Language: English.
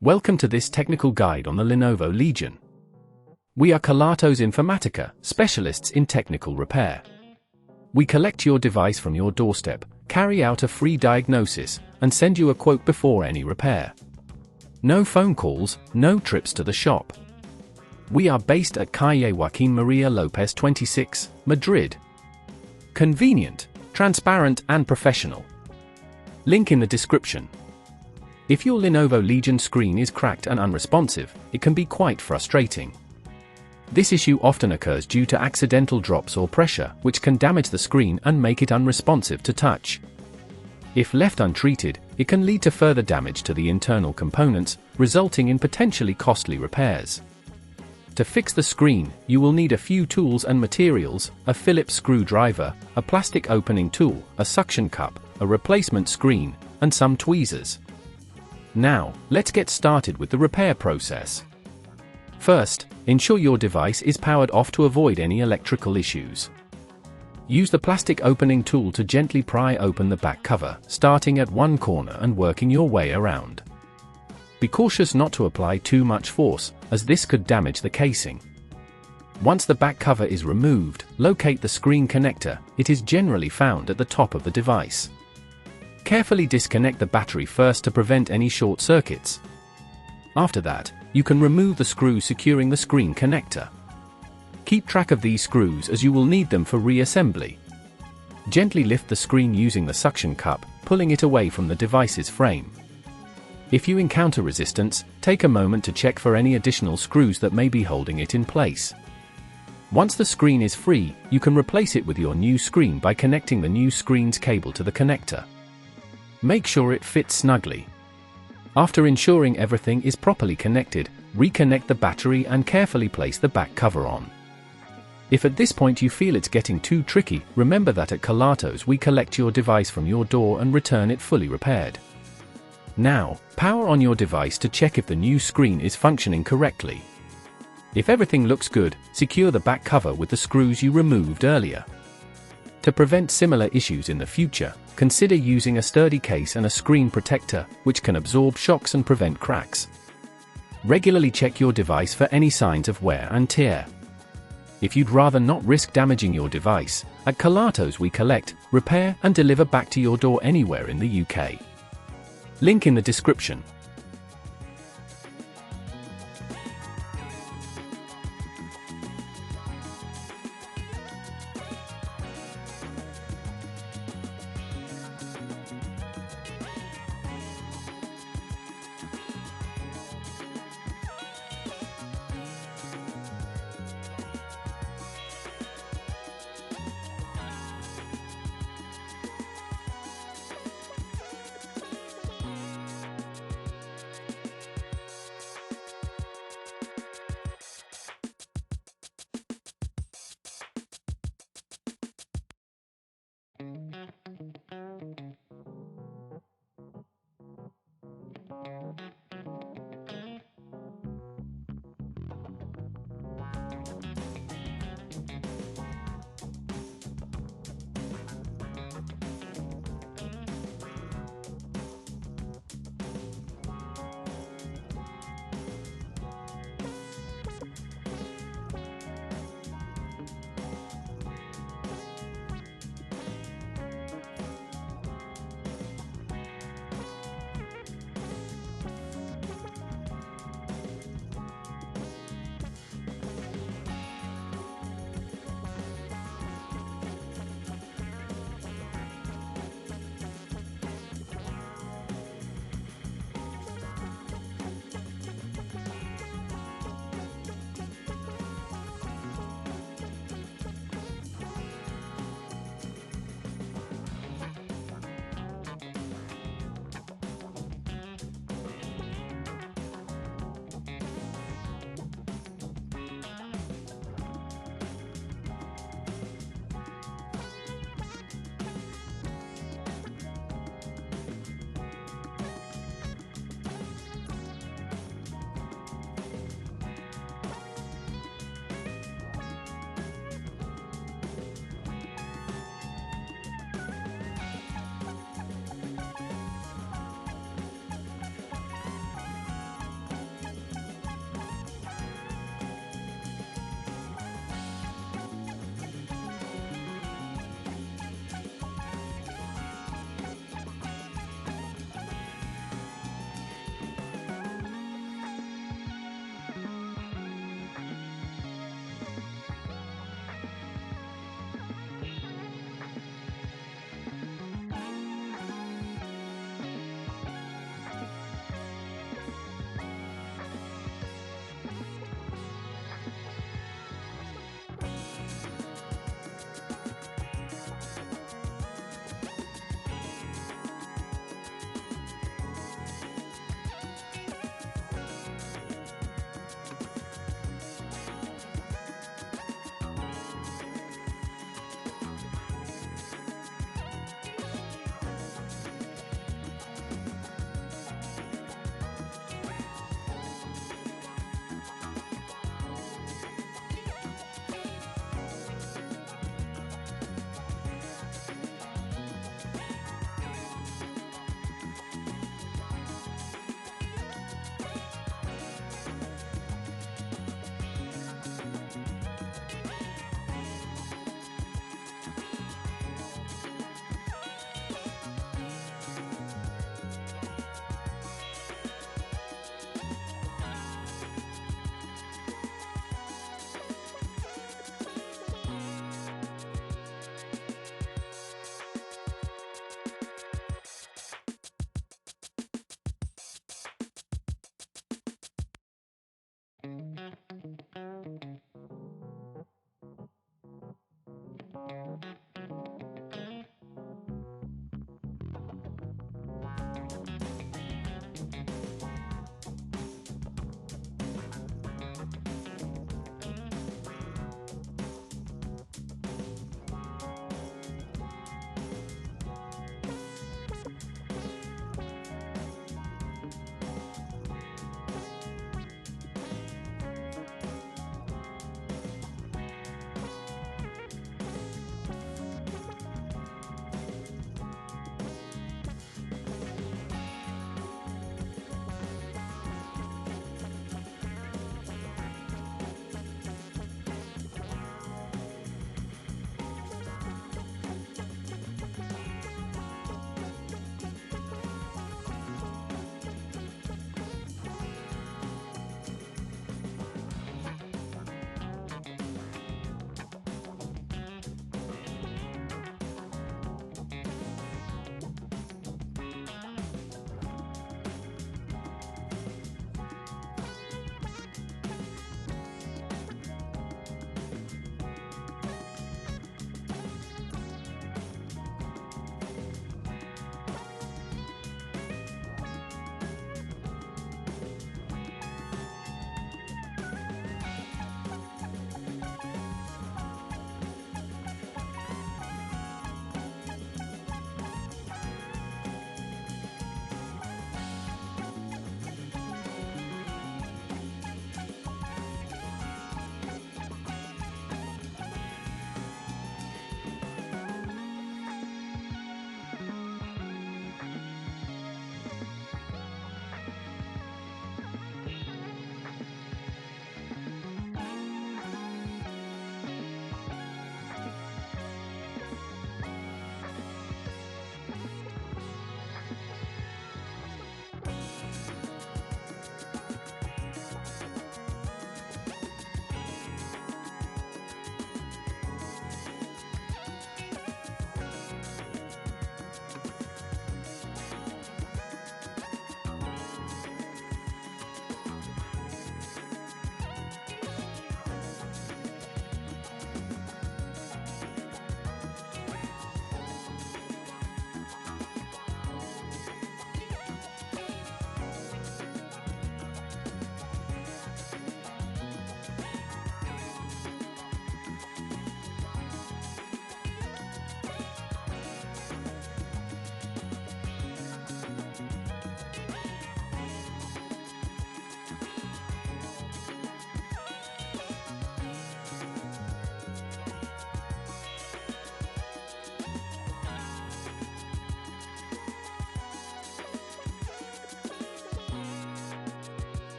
Welcome to this technical guide on the Lenovo Legion. We are Kelatos Informatica, specialists in technical repair. We collect your device from your doorstep, carry out a free diagnosis, and send you a quote before any repair. No phone calls, no trips to the shop. We are based at Calle Joaquín María López 26, Madrid. Convenient, transparent and professional. Link in the description. If your Lenovo Legion screen is cracked and unresponsive, it can be quite frustrating. This issue often occurs due to accidental drops or pressure, which can damage the screen and make it unresponsive to touch. If left untreated, it can lead to further damage to the internal components, resulting in potentially costly repairs. To fix the screen, you will need a few tools and materials: a Phillips screwdriver, a plastic opening tool, a suction cup, a replacement screen, and some tweezers. Now, let's get started with the repair process. First, ensure your device is powered off to avoid any electrical issues. Use the plastic opening tool to gently pry open the back cover, starting at one corner and working your way around. Be cautious not to apply too much force, as this could damage the casing. Once the back cover is removed, locate the screen connector. It is generally found at the top of the device. Carefully disconnect the battery first to prevent any short circuits. After that, you can remove the screw securing the screen connector. Keep track of these screws as you will need them for reassembly. Gently lift the screen using the suction cup, pulling it away from the device's frame. If you encounter resistance, take a moment to check for any additional screws that may be holding it in place. Once the screen is free, you can replace it with your new screen by connecting the new screen's cable to the connector. Make sure it fits snugly. After ensuring everything is properly connected, reconnect the battery and carefully place the back cover on. If at this point you feel it's getting too tricky, remember that at Kelatos we collect your device from your door and return it fully repaired. Now, power on your device to check if the new screen is functioning correctly. If everything looks good, secure the back cover with the screws you removed earlier. To prevent similar issues in the future, consider using a sturdy case and a screen protector, which can absorb shocks and prevent cracks. Regularly check your device for any signs of wear and tear. If you'd rather not risk damaging your device, at Kelatos we collect, repair and deliver back to your door anywhere in the UK. Link in the description.